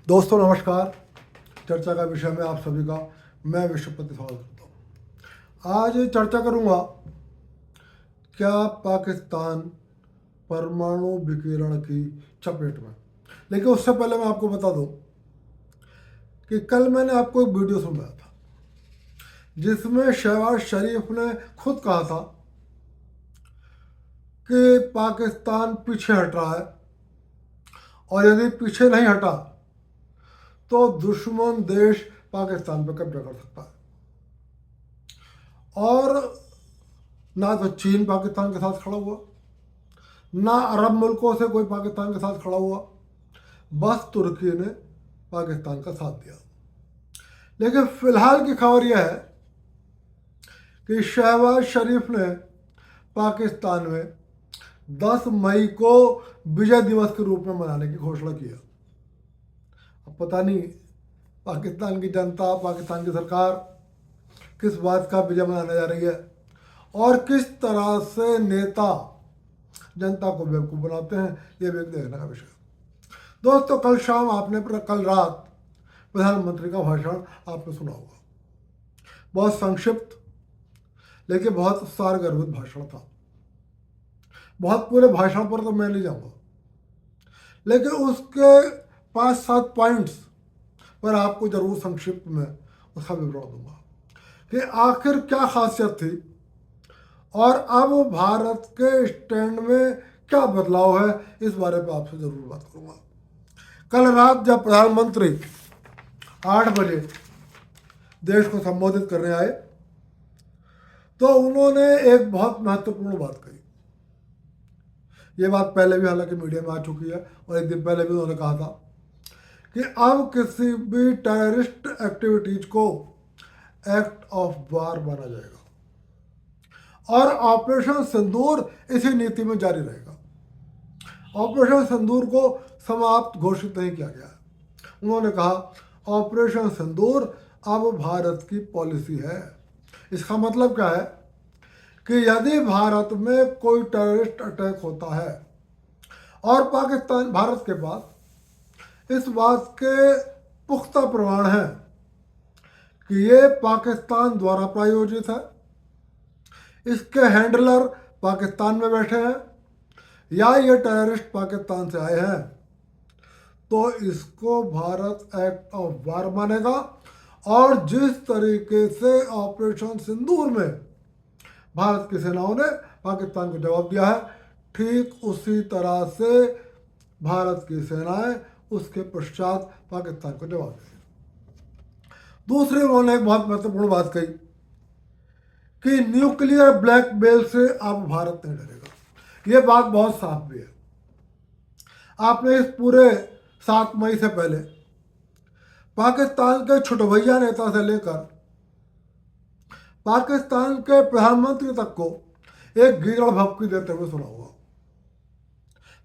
दोस्तों नमस्कार। चर्चा का विषय में आप सभी का मैं विश्वपति स्वागत करता हूँ। आज चर्चा करूँगा क्या पाकिस्तान परमाणु विकिरण की चपेट में। लेकिन उससे पहले मैं आपको बता दूं कि कल मैंने आपको एक वीडियो सुनाया था जिसमें शहबाज शरीफ ने खुद कहा था कि पाकिस्तान पीछे हट रहा है और यदि पीछे नहीं हटा तो दुश्मन देश पाकिस्तान पर कब्जा कर सकता है। और ना तो चीन पाकिस्तान के साथ खड़ा हुआ, ना अरब मुल्कों से कोई पाकिस्तान के साथ खड़ा हुआ, बस तुर्की ने पाकिस्तान का साथ दिया। लेकिन फिलहाल की खबर यह है कि शहबाज शरीफ ने पाकिस्तान में 10 मई को विजय दिवस के रूप में मनाने की घोषणा की है। अब पता नहीं पाकिस्तान की जनता, पाकिस्तान की सरकार किस बात का विजय मनाने जा रही है और किस तरह से नेता जनता को बेवकूफ़ बनाते हैं, ये भी एक देखने का विषय। दोस्तों कल रात प्रधानमंत्री का भाषण आपने सुना होगा। बहुत संक्षिप्त लेकिन बहुत सारगर्भित भाषण था। बहुत पूरे भाषण पर तो मैं नहीं जाऊंगा, लेकिन उसके 5-7 पॉइंट्स पर आपको जरूर संक्षिप्त में उसका विवरण दूंगा कि आखिर क्या खासियत थी और अब भारत के स्टैंड में क्या बदलाव है, इस बारे में आपसे जरूर बात करूंगा। कल रात जब प्रधानमंत्री 8 बजे देश को संबोधित करने आए तो उन्होंने एक बहुत महत्वपूर्ण बात कही। ये बात पहले भी हालांकि मीडिया में आ चुकी है और एक दिन पहले भी उन्होंने कहा था कि अब किसी भी टेररिस्ट एक्टिविटीज को एक्ट ऑफ वार माना जाएगा और ऑपरेशन सिंदूर इसी नीति में जारी रहेगा। ऑपरेशन सिंदूर को समाप्त घोषित नहीं किया गया है। उन्होंने कहा ऑपरेशन सिंदूर अब भारत की पॉलिसी है। इसका मतलब क्या है कि यदि भारत में कोई टेररिस्ट अटैक होता है और भारत के पास इस बात के पुख्ता प्रमाण हैं कि ये पाकिस्तान द्वारा प्रायोजित है, इसके हैंडलर पाकिस्तान में बैठे हैं या ये टेररिस्ट पाकिस्तान से आए हैं, तो इसको भारत एक्ट ऑफ वार मानेगा। और जिस तरीके से ऑपरेशन सिंदूर में भारत की सेनाओं ने पाकिस्तान को जवाब दिया है, ठीक उसी तरह से भारत की सेनाएं उसके पश्चात पाकिस्तान को जवाब देंगी। दूसरी उन्होंने एक बहुत महत्वपूर्ण बात कही कि न्यूक्लियर ब्लैकमेल से अब भारत नहीं डरेगा। ये बात बहुत साफ भी है। आपने इस पूरे 7 मई से पहले पाकिस्तान के छुटभैया नेता से लेकर पाकिस्तान के प्रधानमंत्री तक को एक गिरड़ भपकी देते हुए सुना होगा,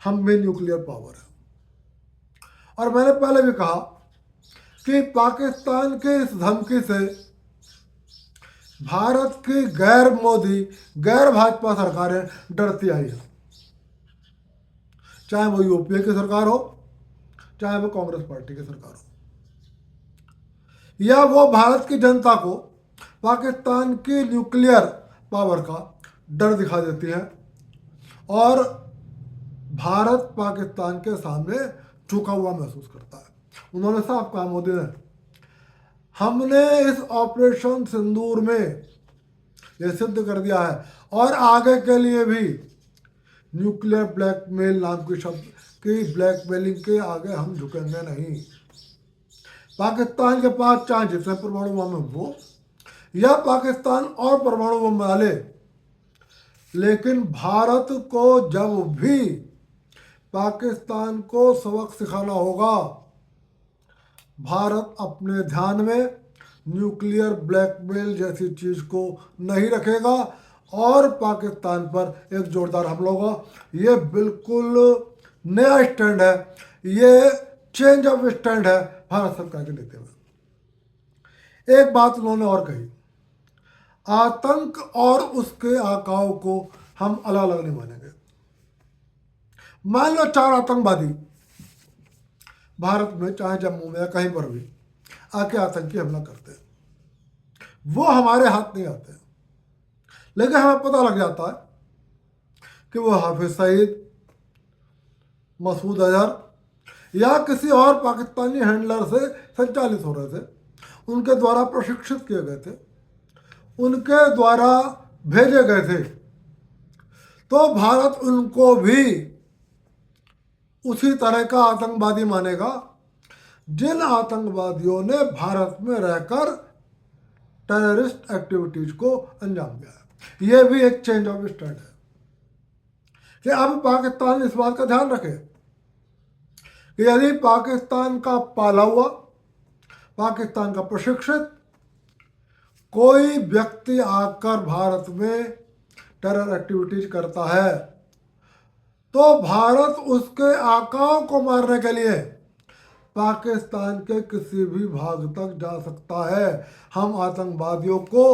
हम में न्यूक्लियर पावर है। और मैंने पहले भी कहा कि पाकिस्तान के इस धमकी से भारत की गैर मोदी, गैर भाजपा सरकारें डरती आई हैं, चाहे वो यूपीए की सरकार हो, चाहे वो कांग्रेस पार्टी की सरकार हो, या वो भारत की जनता को पाकिस्तान की न्यूक्लियर पावर का डर दिखा देती है और भारत पाकिस्तान के सामने झुका हुआ महसूस करता है। उन्होंने साफ कहा, मोदी ने, हमने इस ऑपरेशन सिंदूर में यह सिद्ध कर दिया है और आगे के लिए भी न्यूक्लियर ब्लैकमेल नाम के शब्द की ब्लैकमेलिंग के आगे हम झुकेंगे नहीं। पाकिस्तान के पास चाहे जितने परमाणु बम है वो, या पाकिस्तान और परमाणु बम बना ले, लेकिन भारत को जब भी पाकिस्तान को सबक सिखाना होगा, भारत अपने ध्यान में न्यूक्लियर ब्लैकमेल जैसी चीज को नहीं रखेगा और पाकिस्तान पर एक जोरदार हमला होगा। ये बिल्कुल नया स्टैंड है, ये चेंज ऑफ स्टैंड है भारत सरकार के नीति में। एक बात उन्होंने और कही, आतंक और उसके आकाओं को हम अलग अलग नहीं मानेंगे। मान लो 4 आतंकवादी भारत में चाहे जम्मू में या कहीं पर भी आके आतंकी हमला करते हैं, वो हमारे हाथ नहीं आते, लेकिन हमें पता लग जाता है कि वो हाफिज सईद, मसूद अजहर या किसी और पाकिस्तानी हैंडलर से संचालित हो रहे थे, उनके द्वारा प्रशिक्षित किए गए थे, उनके द्वारा भेजे गए थे। तो भारत उनको भी उसी तरह का आतंकवादी मानेगा जिन आतंकवादियों ने भारत में रहकर टेररिस्ट एक्टिविटीज को अंजाम दिया है। ये भी एक चेंज ऑफ स्टैंड है कि अब पाकिस्तान इस बात का ध्यान रखे कि यदि पाकिस्तान का पाला हुआ, पाकिस्तान का प्रशिक्षित कोई व्यक्ति आकर भारत में टेरर एक्टिविटीज करता है तो भारत उसके आकाओं को मारने के लिए पाकिस्तान के किसी भी भाग तक जा सकता है। हम आतंकवादियों को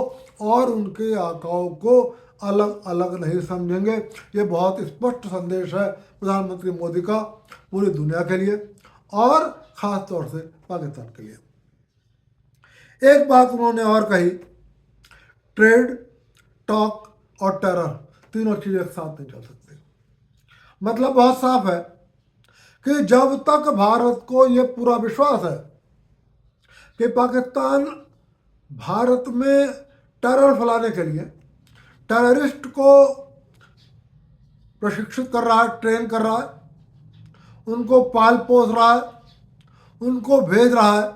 और उनके आकाओं को अलग अलग नहीं समझेंगे। ये बहुत स्पष्ट संदेश है प्रधानमंत्री मोदी का पूरी दुनिया के लिए और ख़ास तौर से पाकिस्तान के लिए। एक बात उन्होंने और कही, ट्रेड, टॉक और टेरर तीनों चीज़ें एक साथ नहीं चल सकती। मतलब बहुत साफ है कि जब तक भारत को ये पूरा विश्वास है कि पाकिस्तान भारत में टेरर फैलाने के लिए टेररिस्ट को प्रशिक्षित कर रहा है, ट्रेन कर रहा है, उनको पाल पोस रहा है, उनको भेज रहा है,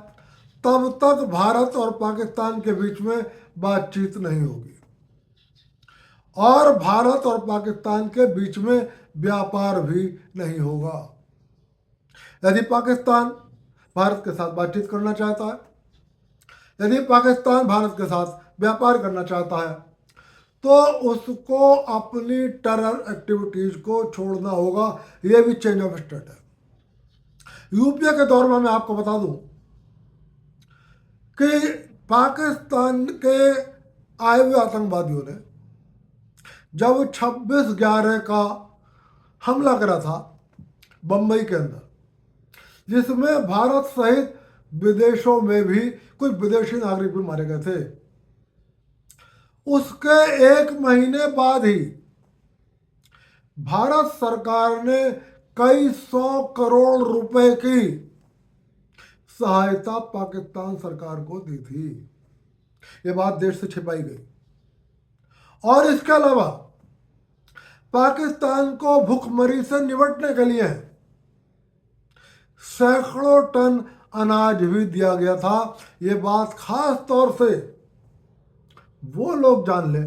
तब तक भारत और पाकिस्तान के बीच में बातचीत नहीं होगी और भारत और पाकिस्तान के बीच में व्यापार भी नहीं होगा। यदि पाकिस्तान भारत के साथ बातचीत करना चाहता है, यदि पाकिस्तान भारत के साथ व्यापार करना चाहता है, तो उसको अपनी टेरर एक्टिविटीज को छोड़ना होगा। यह भी चेंज ऑफ स्टेट है। यूपीए के दौर में मैं आपको बता दूं कि पाकिस्तान के आए हुए आतंकवादियों ने जब 26/11 का हमला करा था बम्बई के अंदर, जिसमें भारत सहित विदेशों में भी कुछ विदेशी नागरिक भी मारे गए थे, उसके 1 महीने बाद ही भारत सरकार ने कई 100 करोड़ रुपए की सहायता पाकिस्तान सरकार को दी थी। ये बात देश से छिपाई गई। और इसके अलावा पाकिस्तान को भुखमरी से निपटने के लिए सैकड़ों टन अनाज भी दिया गया था। ये बात खास तौर से वो लोग जान ले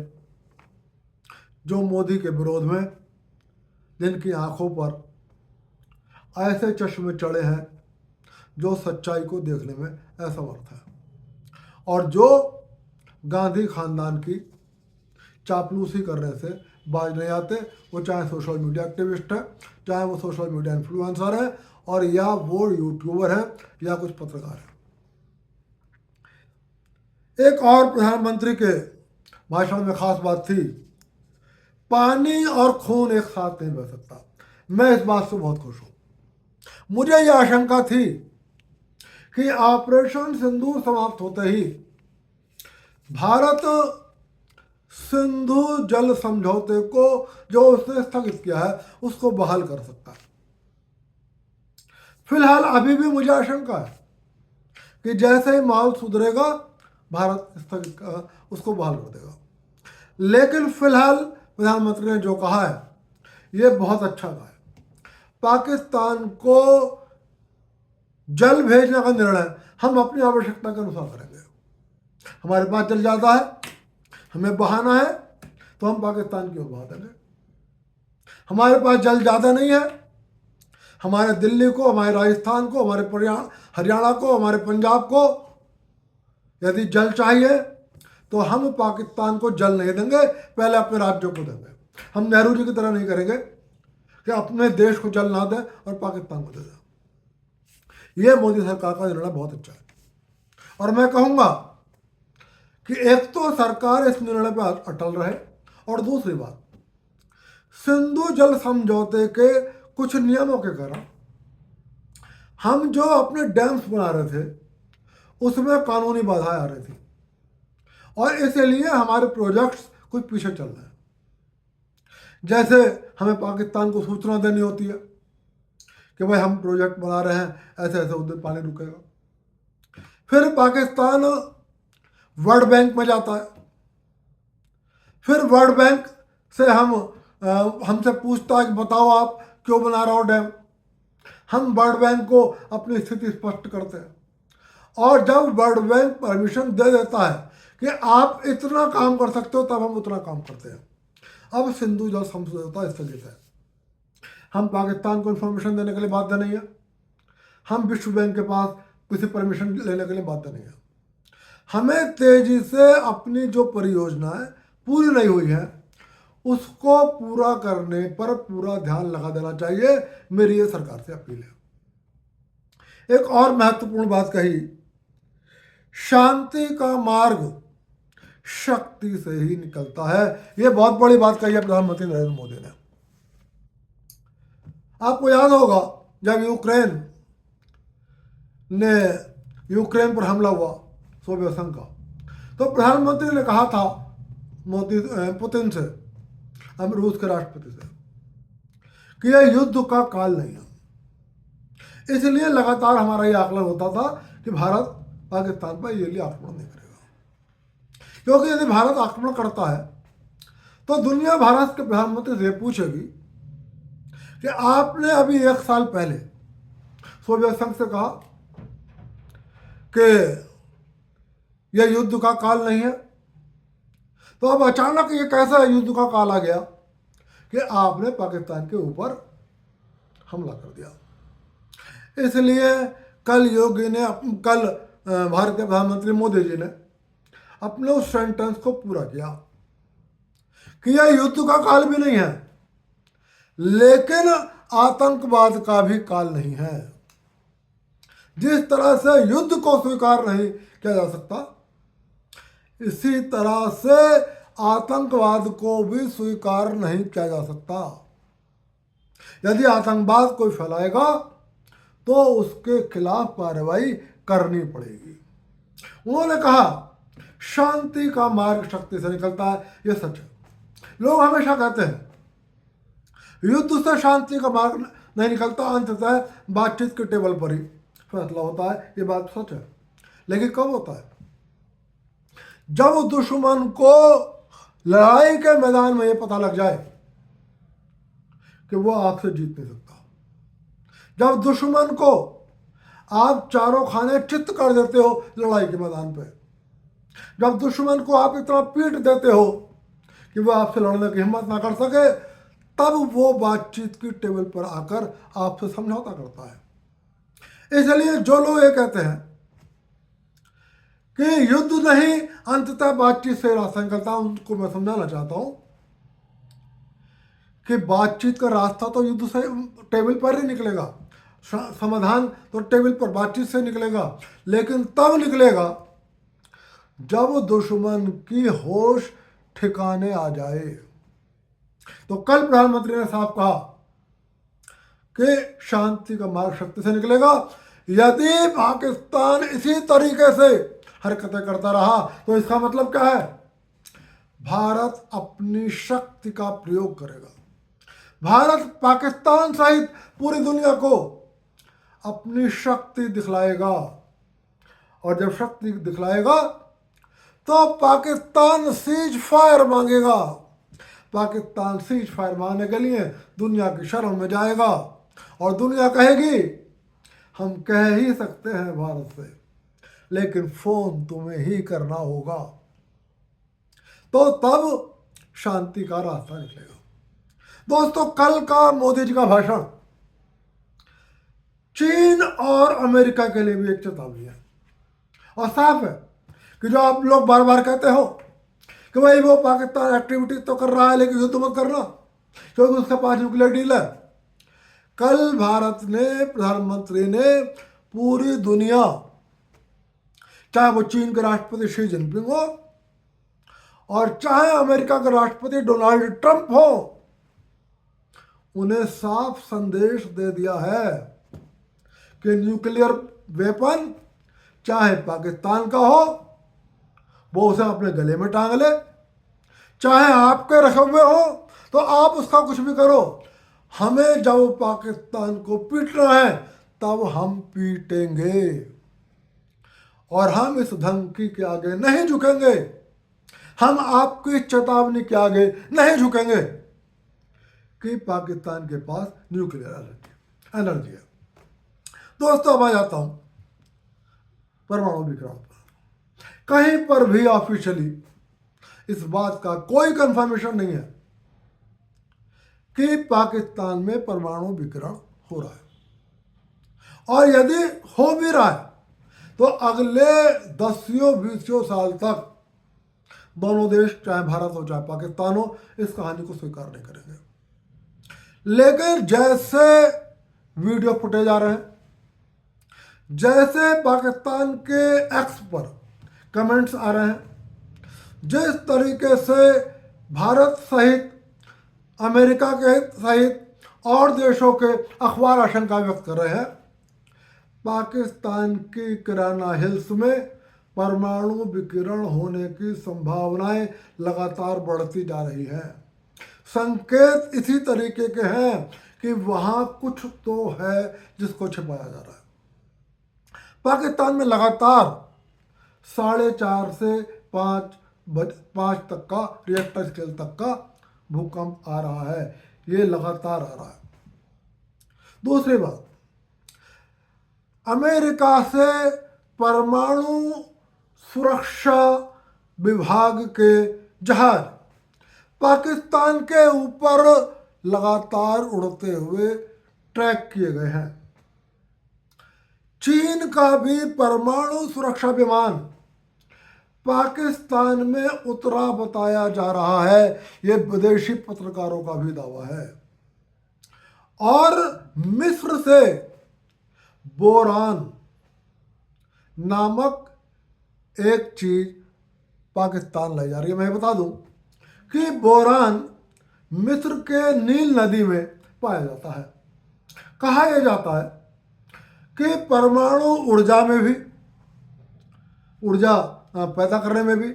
जो मोदी के विरोध में, जिनकी आंखों पर ऐसे चश्मे चढ़े हैं जो सच्चाई को देखने में असमर्थ है और जो गांधी खानदान की चापलूसी करने से बाज नहीं आते। वो चाहे सोशल मीडिया एक्टिविस्ट है, चाहे वो सोशल मीडिया इन्फ्लुएंसर है और या वो यूट्यूबर है या कुछ पत्रकार है। एक और प्रधानमंत्री के भाषण में खास बात थी, पानी और खून एक साथ नहीं बह सकता। मैं इस बात से बहुत खुश हूं। मुझे यह आशंका थी कि ऑपरेशन सिंदूर समाप्त होते ही भारत सिंधु जल समझौते को जो उसने स्थगित किया है उसको बहाल कर सकता है। फिलहाल अभी भी मुझे आशंका है कि जैसे ही माहौल सुधरेगा भारत स्थगित उसको बहाल कर देगा। लेकिन फिलहाल प्रधानमंत्री ने जो कहा है ये बहुत अच्छा कहा है। पाकिस्तान को जल भेजने का निर्णय हम अपनी आवश्यकता के अनुसार करेंगे। हमारे पास जल ज़्यादा है, हमें बहाना है तो हम पाकिस्तान की ओर बहा देंगे। हमारे पास जल ज़्यादा नहीं है, हमारे दिल्ली को, हमारे राजस्थान को, हमारे हरियाणा को, हमारे पंजाब को यदि जल चाहिए तो हम पाकिस्तान को जल नहीं देंगे, पहले अपने राज्यों को देंगे। हम नेहरू जी की तरह नहीं करेंगे कि अपने देश को जल ना दें और पाकिस्तान को दे दें। यह मोदी सरकार का निर्णय बहुत अच्छा है और मैं कहूँगा कि एक तो सरकार इस निर्णय पर अटल रहे और दूसरी बात, सिंधु जल समझौते के कुछ नियमों के कारण हम जो अपने डैम्स बना रहे थे उसमें कानूनी बाधाएं आ रही थी और इसलिए हमारे प्रोजेक्ट्स कुछ पीछे चल रहे हैं। जैसे हमें पाकिस्तान को सूचना देनी होती है कि भाई हम प्रोजेक्ट बना रहे हैं, ऐसे ऐसे उधर पानी रुकेगा। फिर पाकिस्तान वर्ल्ड बैंक में जाता है, फिर वर्ल्ड बैंक से हमसे पूछता है कि बताओ आप क्यों बना रहा हो डैम। हम वर्ल्ड बैंक को अपनी स्थिति स्पष्ट करते हैं और जब वर्ल्ड बैंक परमिशन दे देता है कि आप इतना काम कर सकते हो तब हम उतना काम करते हैं। अब सिंधु जल समझौता स्थगित है, हम पाकिस्तान को इन्फॉर्मेशन देने के लिए बाध्य नहीं है, हम विश्व बैंक के पास किसी परमिशन लेने के लिए बाध्य नहीं है। हमें तेजी से अपनी जो परियोजना है पूरी नहीं हुई है उसको पूरा करने पर पूरा ध्यान लगा देना चाहिए, मेरी ये सरकार से अपील है। एक और महत्वपूर्ण बात कही, शांति का मार्ग शक्ति से ही निकलता है। ये बहुत बड़ी बात कही है प्रधानमंत्री नरेंद्र मोदी ने। आपको याद होगा जब यूक्रेन पर हमला हुआ सोवियत संघ का, तो प्रधानमंत्री ने कहा था पुतिन से, रूस के राष्ट्रपति से, कि यह युद्ध का काल नहीं है। इसलिए लगातार हमारा ये आकलन होता था कि भारत पाकिस्तान पर ये आक्रमण नहीं करेगा, क्योंकि यदि भारत आक्रमण करता है तो दुनिया भारत के प्रधानमंत्री से पूछेगी कि आपने अभी 1 साल पहले सोवियत संघ से कहा कि यह युद्ध का काल नहीं है, तो अब अचानक ये कैसा युद्ध का काल आ गया कि आपने पाकिस्तान के ऊपर हमला कर दिया। इसलिए कल भारत के प्रधानमंत्री मोदी जी ने अपने उस सेंटेंस को पूरा किया कि यह युद्ध का काल भी नहीं है लेकिन आतंकवाद का भी काल नहीं है। जिस तरह से युद्ध को स्वीकार नहीं किया जा सकता, इसी तरह से आतंकवाद को भी स्वीकार नहीं किया जा सकता। यदि आतंकवाद कोई फैलाएगा तो उसके खिलाफ कार्रवाई करनी पड़ेगी। उन्होंने कहा शांति का मार्ग शक्ति से निकलता है, यह सच है। लोग हमेशा कहते हैं युद्ध से शांति का मार्ग नहीं निकलता, अंततः बातचीत के टेबल पर ही फैसला होता है। ये बात सच है, लेकिन कब होता है? जब दुश्मन को लड़ाई के मैदान में ये पता लग जाए कि वो आपसे जीत नहीं सकता, जब दुश्मन को आप चारों खाने चित्त कर देते हो लड़ाई के मैदान पे, जब दुश्मन को आप इतना पीट देते हो कि वो आपसे लड़ने की हिम्मत ना कर सके, तब वो बातचीत की टेबल पर आकर आपसे समझौता करता है। इसलिए जो लोग ये कहते हैं कि युद्ध नहीं अंततः बातचीत से रास्ता निकलता, उनको मैं समझाना चाहता हूं कि बातचीत का रास्ता तो युद्ध से टेबल पर ही निकलेगा, समाधान तो टेबल पर बातचीत से निकलेगा, लेकिन तब निकलेगा जब दुश्मन की होश ठिकाने आ जाए। तो कल प्रधानमंत्री ने साफ कहा कि शांति का मार्ग शक्ति से निकलेगा। यदि पाकिस्तान इसी तरीके से हरकतें करता रहा तो इसका मतलब क्या है? भारत अपनी शक्ति का प्रयोग करेगा। भारत पाकिस्तान सहित पूरी दुनिया को अपनी शक्ति दिखलाएगा, और जब शक्ति दिखलाएगा तो पाकिस्तान सीज फायर मांगेगा। पाकिस्तान सीज फायर मांगने के लिए दुनिया की शरण में जाएगा और दुनिया कहेगी हम कह ही सकते हैं भारत से, लेकिन फोन तुम्हें ही करना होगा। तो तब शांति का रास्ता निकलेगा। दोस्तों, कल का मोदी जी का भाषण चीन और अमेरिका के लिए भी एक चेतावनी है, और साफ है कि जो आप लोग बार बार कहते हो कि भाई वो पाकिस्तान एक्टिविटी तो कर रहा है लेकिन युद्ध मत करना क्योंकि उसके पास न्यूक्लियर डील है। कल भारत ने, प्रधानमंत्री ने पूरी दुनिया, चाहे वो चीन के राष्ट्रपति शी जिनपिंग हो और चाहे अमेरिका के राष्ट्रपति डोनाल्ड ट्रंप हो, उन्हें साफ संदेश दे दिया है कि न्यूक्लियर वेपन चाहे पाकिस्तान का हो वो उसे अपने गले में टांग ले, चाहे आपके रखे हुए हो तो आप उसका कुछ भी करो, हमें जब पाकिस्तान को पीटना है तब हम पीटेंगे और हम इस धमकी के आगे नहीं झुकेंगे, हम आपकी चेतावनी के आगे नहीं झुकेंगे कि पाकिस्तान के पास न्यूक्लियर एनर्जी है। दोस्तों अब आ जाता हूं परमाणु विकरण पर। कहीं पर भी ऑफिशियली इस बात का कोई कंफर्मेशन नहीं है कि पाकिस्तान में परमाणु विकरण हो रहा है, और यदि हो भी रहा है तो अगले 10-20 साल तक दोनों देश, चाहे भारत हो चाहे पाकिस्तान हो, इस कहानी को स्वीकार नहीं करेंगे। लेकिन जैसे वीडियो फुटेज आ रहे हैं, जैसे पाकिस्तान के एक्स पर कमेंट्स आ रहे हैं, जिस तरीके से भारत सहित अमेरिका के सहित और देशों के अखबार आशंका व्यक्त कर रहे हैं, पाकिस्तान की किराना हिल्स में परमाणु विकिरण होने की संभावनाएं लगातार बढ़ती जा रही हैं। संकेत इसी तरीके के हैं कि वहां कुछ तो है जिसको छिपाया जा रहा है। पाकिस्तान में लगातार 4.5 से 5 तक का रिएक्टर स्केल तक का भूकंप आ रहा है, ये लगातार आ रहा है। दूसरी बात, अमेरिका से परमाणु सुरक्षा विभाग के जहाज पाकिस्तान के ऊपर लगातार उड़ते हुए ट्रैक किए गए हैं। चीन का भी परमाणु सुरक्षा विमान पाकिस्तान में उतरा बताया जा रहा है, ये विदेशी पत्रकारों का भी दावा है। और मिस्र से बोरान नामक एक चीज पाकिस्तान लाई जा रही है। मैं बता दूं कि बोरान मिस्र के नील नदी में पाया जाता है। कहा यह जाता है कि परमाणु ऊर्जा में भी, ऊर्जा पैदा करने में भी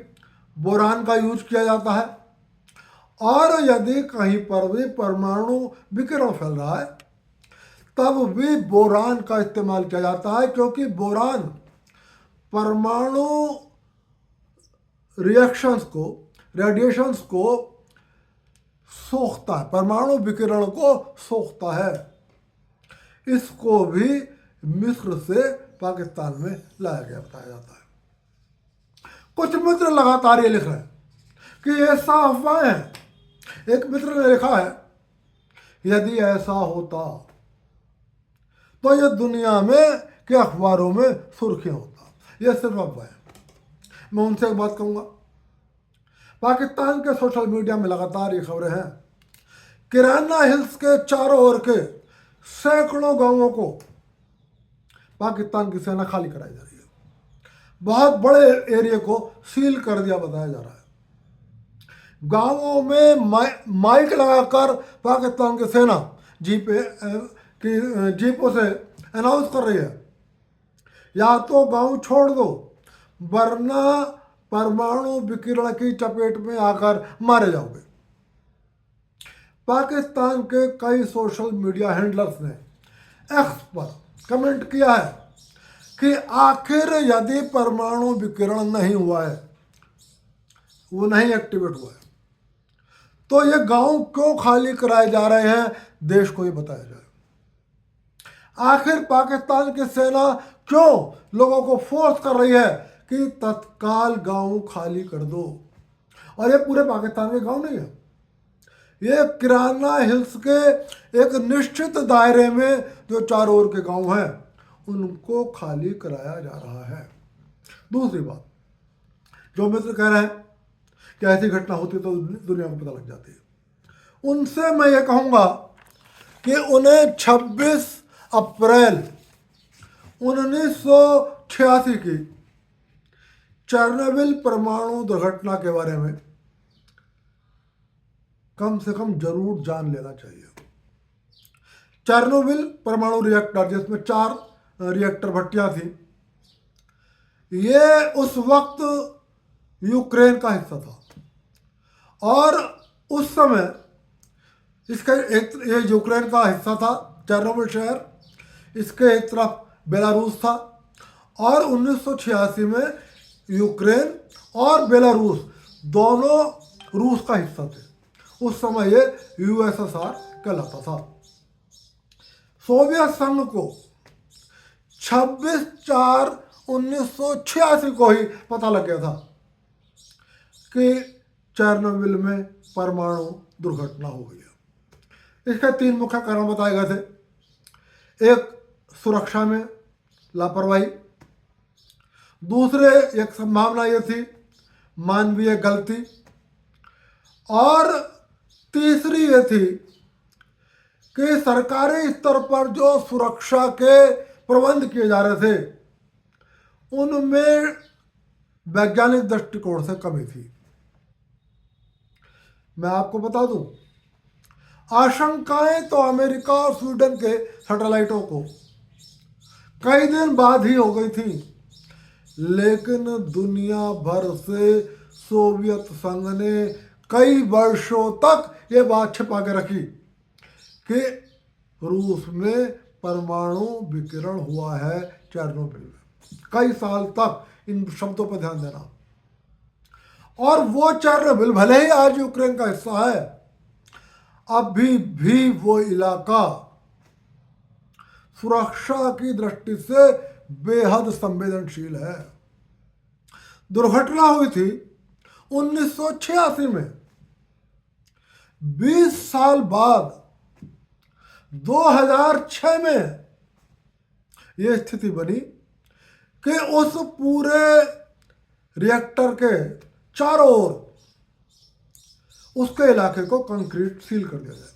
बोरान का यूज किया जाता है, और यदि कहीं पर भी परमाणु विकिरण फैल रहा है तब भी बोरान का इस्तेमाल किया जाता है, क्योंकि बोरान परमाणु रिएक्शंस को, रेडिएशंस को सोखता है, परमाणु विकिरण को सोखता है। इसको भी मिस्र से पाकिस्तान में लाया गया बताया जाता है। कुछ मित्र लगातार ये लिख रहे हैं कि ऐसा अफवाह है। एक मित्र ने लिखा है, यदि ऐसा होता तो ये दुनिया में के अखबारों में सुर्खियां होता, यह सिर्फ अफवाह है। मैं उनसे एक बात कहूंगा, पाकिस्तान के सोशल मीडिया में लगातार ये खबरें हैं, किराना हिल्स के चारों ओर के सैकड़ों गांवों को पाकिस्तान की सेना खाली कराई जा रही है, बहुत बड़े एरिया को सील कर दिया बताया जा रहा है। गांवों में माइक लगाकर पाकिस्तान की सेना जीपों से अनाउंस कर रही है, या तो गांव छोड़ दो वरना परमाणु विकिरण की चपेट में आकर मारे जाओगे। पाकिस्तान के कई सोशल मीडिया हैंडलर्स ने एक्स पर कमेंट किया है कि आखिर यदि परमाणु विकिरण नहीं हुआ है, वो नहीं एक्टिवेट हुआ है, तो ये गांव क्यों खाली कराए जा रहे हैं, देश को ये बताया जाए। आखिर पाकिस्तान की सेना क्यों लोगों को फोर्स कर रही है कि तत्काल गांव खाली कर दो। और ये पूरे पाकिस्तान के गांव नहीं है, ये किराना हिल्स के एक निश्चित दायरे में जो चारों ओर के गांव हैं उनको खाली कराया जा रहा है। दूसरी बात, जो मित्र कह रहे हैं कि ऐसी घटना होती तो दुनिया को पता लग जाती है, उनसे मैं ये कहूँगा कि उन्हें 26 अप्रैल 1986 की चेरनोबिल परमाणु दुर्घटना के बारे में कम से कम जरूर जान लेना चाहिए। चेरनोबिल परमाणु रिएक्टर जिसमें 4 रिएक्टर भट्टियाँ थी, ये उस वक्त यूक्रेन का हिस्सा था। और उस समय इसका एक, ये यूक्रेन का हिस्सा था चेरनोबिल शहर, इसके एक तरफ बेलारूस था। और 1986 में यूक्रेन और बेलारूस दोनों रूस का हिस्सा थे। उस समय ये यूएसएसआर कहलाता था। सोवियत संघ को 26/4/1986 को ही पता लग गया था कि चेरनोबिल में परमाणु दुर्घटना हो गई है। इसके 3 मुख्य कारण बताए गए थे। एक, सुरक्षा में लापरवाही। दूसरे, एक संभावना ये थी मानवीय गलती। और तीसरी ये थी कि सरकारी स्तर पर जो सुरक्षा के प्रबंध किए जा रहे थे उनमें वैज्ञानिक दृष्टिकोण से कमी थी। मैं आपको बता दूं, आशंकाएं तो अमेरिका और स्वीडन के सैटेलाइटों को कई दिन बाद ही हो गई थी, लेकिन दुनिया भर से सोवियत संघ ने कई वर्षों तक ये बात छिपा के रखी कि रूस में परमाणु विकिरण हुआ है चेरनोबिल में। कई साल तक इन शब्दों पर ध्यान देना। और वो चेरनोबिल भले ही आज यूक्रेन का हिस्सा है, अभी भी वो इलाका सुरक्षा की दृष्टि से बेहद संवेदनशील है। दुर्घटना हुई थी 1986 में। 20 साल बाद 2006 में यह स्थिति बनी कि उस पूरे रिएक्टर के चारों ओर उसके इलाके को कंक्रीट सील कर दिया गया।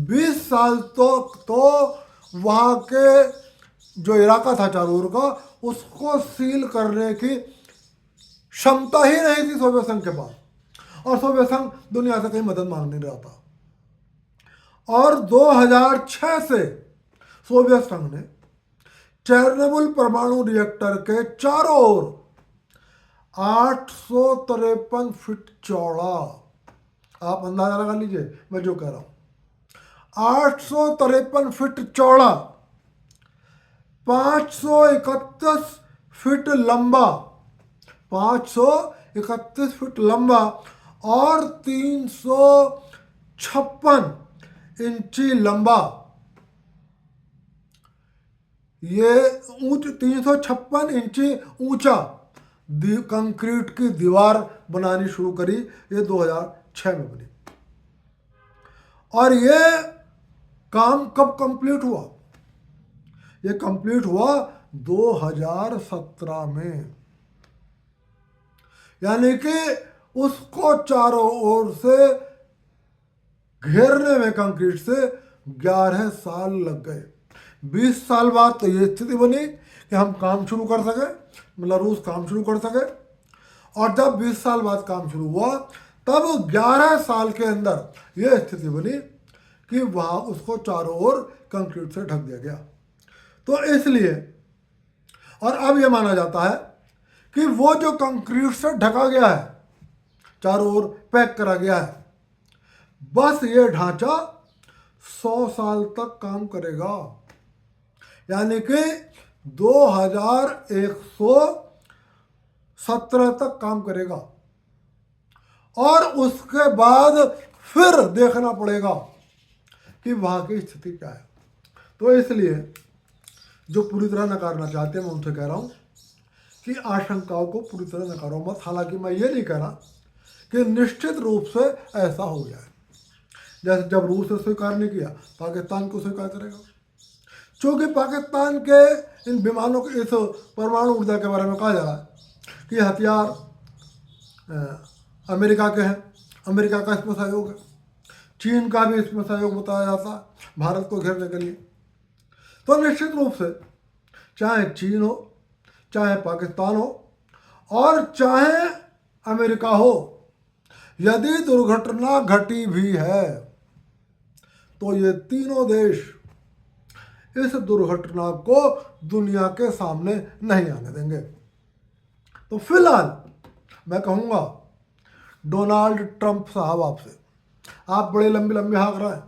20 साल तो वहाँ के जो इलाका था चारों ओर का, उसको सील करने की क्षमता ही नहीं थी सोवियत संघ के पास। और सोवियत संघ दुनिया से कहीं मदद मांग नहीं रहा था। और 2006 से सोवियत संघ ने चेरनोबिल परमाणु रिएक्टर के चारों ओर 853 फीट चौड़ा, आप अंदाजा लगा लीजिए मैं जो कह रहा हूं, 853 फीट चौड़ा, 531 फीट लंबा, 531 फीट लंबा और 356 इंची लंबा, ये 356 इंची ऊंचा कंक्रीट की दीवार बनानी शुरू करी। ये 2006 में बनी। और ये काम कब कंप्लीट हुआ? ये कंप्लीट हुआ 2017 में। यानी कि उसको चारों ओर से घेरने में कंक्रीट से 11 साल लग गए। 20 साल बाद तो ये स्थिति बनी कि हम काम शुरू कर सके, मतलब रूस काम शुरू कर सके। और जब 20 साल बाद काम शुरू हुआ तब 11 साल के अंदर यह स्थिति बनी कि वहाँ उसको चारों ओर कंक्रीट से ढक दिया गया। तो इसलिए, और अब यह माना जाता है कि वो जो कंक्रीट से ढका गया है, चारों ओर पैक करा गया है, बस ये ढांचा 100 साल तक काम करेगा। यानी कि 2117 तक काम करेगा। और उसके बाद फिर देखना पड़ेगा कि वहाँ की स्थिति क्या है। तो इसलिए जो पूरी तरह नकारना चाहते हैं, मैं उनसे कह रहा हूँ कि आशंकाओं को पूरी तरह नकारो मत। हालांकि मैं ये नहीं कह रहा कि निश्चित रूप से ऐसा हो गया है। जैसे जब रूस ने स्वीकार नहीं किया, पाकिस्तान को स्वीकार करेगा। चूँकि पाकिस्तान के इन विमानों के, इस परमाणु ऊर्जा के बारे में कहा जा रहा है कि हथियार अमेरिका के हैं, अमेरिका का इसमें सहयोग है, चीन का भी इसमें सहयोग बताया जाता है भारत को घेरने के लिए। तो निश्चित रूप से चाहे चीन हो, चाहे पाकिस्तान हो और चाहे अमेरिका हो, यदि दुर्घटना घटी भी है तो ये तीनों देश इस दुर्घटना को दुनिया के सामने नहीं आने देंगे। तो फिलहाल मैं कहूँगा डोनाल्ड ट्रंप साहब आपसे, आप बड़े लंबी लंबी हाँक रहे हैं,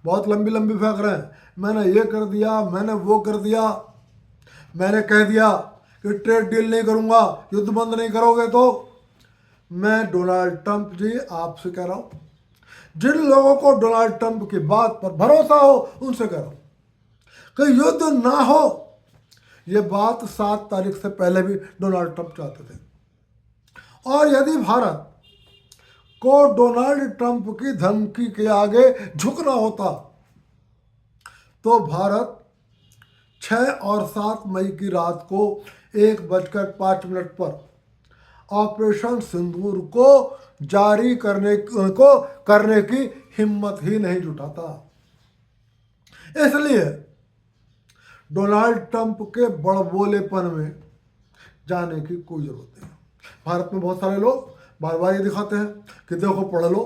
बहुत लंबी लंबी फेंक रहे हैं, मैंने ये कर दिया, मैंने वो कर दिया, मैंने कह दिया कि ट्रेड डील नहीं करूँगा, युद्ध बंद नहीं करोगे। तो मैं डोनाल्ड ट्रंप जी आपसे कह रहा हूँ, जिन लोगों को डोनाल्ड ट्रंप की बात पर भरोसा हो उनसे कह रहा हूँ कि युद्ध ना हो। ये बात 7 तारीख से पहले भी डोनाल्ड ट्रंप चाहते थे। और यदि भारत को डोनाल्ड ट्रंप की धमकी के आगे झुकना होता तो भारत 6 और 7 मई की रात को 1:05 पर ऑपरेशन सिंदूर को जारी करने की हिम्मत ही नहीं जुटाता। इसलिए डोनाल्ड ट्रंप के बड़बोलेपन में जाने की कोई जरूरत नहीं। भारत में बहुत सारे लोग बार बार ये दिखाते हैं कि देखो पढ़ लो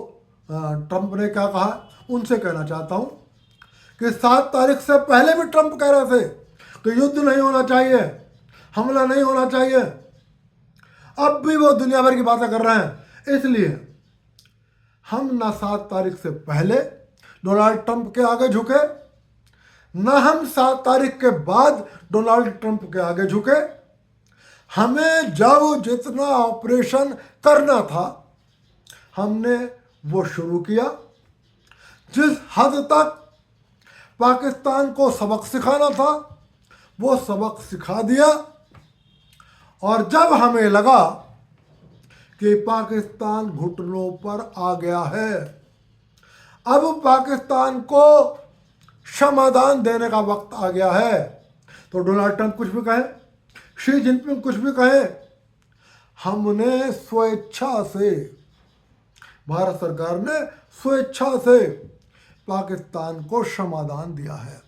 ट्रंप ने क्या कहा। उनसे कहना चाहता हूँ कि 7 तारीख से पहले भी ट्रंप कह रहे थे कि युद्ध नहीं होना चाहिए, हमला नहीं होना चाहिए। अब भी वो दुनिया भर की बातें कर रहे हैं। इसलिए हम ना 7 तारीख से पहले डोनाल्ड ट्रंप के आगे झुके, ना हम 7 तारीख के बाद डोनाल्ड ट्रंप के आगे झुके। हमें जब जितना ऑपरेशन करना था हमने वो शुरू किया। जिस हद तक पाकिस्तान को सबक सिखाना था वो सबक सिखा दिया। और जब हमें लगा कि पाकिस्तान घुटनों पर आ गया है, अब पाकिस्तान को क्षमादान देने का वक्त आ गया है, तो डोनाल्ड ट्रंप कुछ भी कहे, शी जिनपिंग कुछ भी कहे, हमने स्वेच्छा से, भारत सरकार ने स्वेच्छा से पाकिस्तान को क्षमादान दिया है।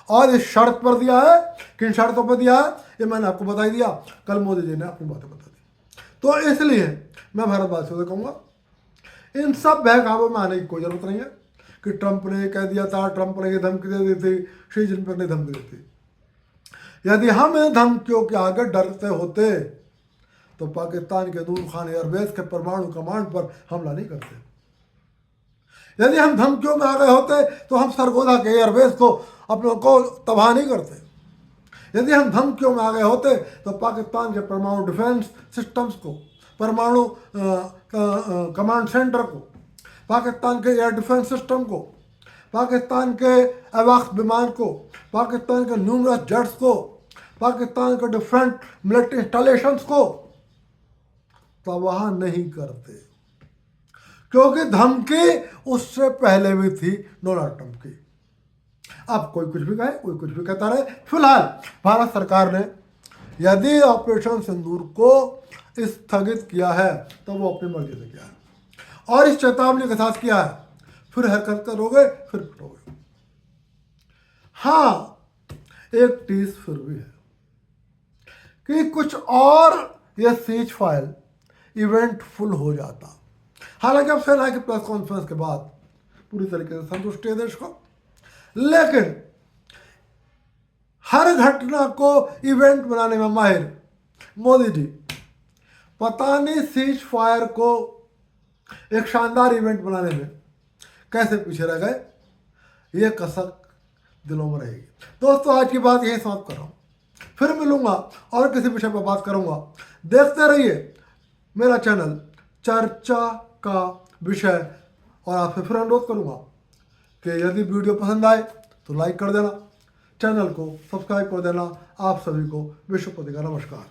और इस शर्त पर दिया है, किन शर्तों पर दिया है ये मैंने आपको बता ही दिया, कल मोदी जी ने अपनी बातें बता दी। तो इसलिए मैं भारतवासियों से कहूँगा इन सब बहकावों में आने की कोई ज़रूरत नहीं है कि ट्रंप ने कह दिया था, ट्रंप ने ये धमकी दे दी थी, शी जिनपिंग ने धमकी दी थी। यदि हम इन धमकियों के आगे डरते होते तो पाकिस्तान के नूर खान एयरबेस के परमाणु कमांड पर हमला नहीं करते। यदि हम धमकियों में आ गए होते तो हम सरगोधा के एयरबेस को अपनों को तबाह नहीं करते। यदि हम धमकियों में आ गए होते तो पाकिस्तान के परमाणु डिफेंस सिस्टम्स को, परमाणु कमांड सेंटर को, पाकिस्तान के एयर डिफेंस सिस्टम को, पाकिस्तान के एवाक्स विमान को, पाकिस्तान के न्यूमरस जेट्स को, पाकिस्तान के डिफरेंट मिलिट्री इंस्टॉलेशंस को तबाह नहीं करते, क्योंकि धमकी उससे पहले भी थी डोनाल्ड ट्रंप की। अब कोई कुछ भी कहे, कोई कुछ भी कहता रहे। फिलहाल भारत सरकार ने यदि ऑपरेशन सिंदूर को स्थगित किया है तो वो अपनी मर्जी से किया है और इस चेतावनी के साथ किया है। फिर हरकत करोगे फिर पिटोगे। हाँ, एक टीस फिर भी है कि कुछ और ये सीज फायर इवेंटफुल हो जाता। हालांकि अब सेना की प्रेस कॉन्फ्रेंस के बाद पूरी तरीके से संतुष्टि है देश को, लेकिन हर घटना को इवेंट बनाने में माहिर मोदी जी पता नहीं सीज फायर को एक शानदार इवेंट बनाने में कैसे पीछे रह गए, ये कसक दिलों में रहेगी। दोस्तों, आज की बात यही समाप्त कर रहा हूँ। फिर मिलूंगा और किसी विषय पर बात करूंगा। देखते रहिए मेरा चैनल चर्चा का विषय। और आपसे फिर अनुरोध करूंगा कि यदि वीडियो पसंद आए तो लाइक कर देना, चैनल को सब्सक्राइब कर देना। आप सभी को विश्वपति का नमस्कार।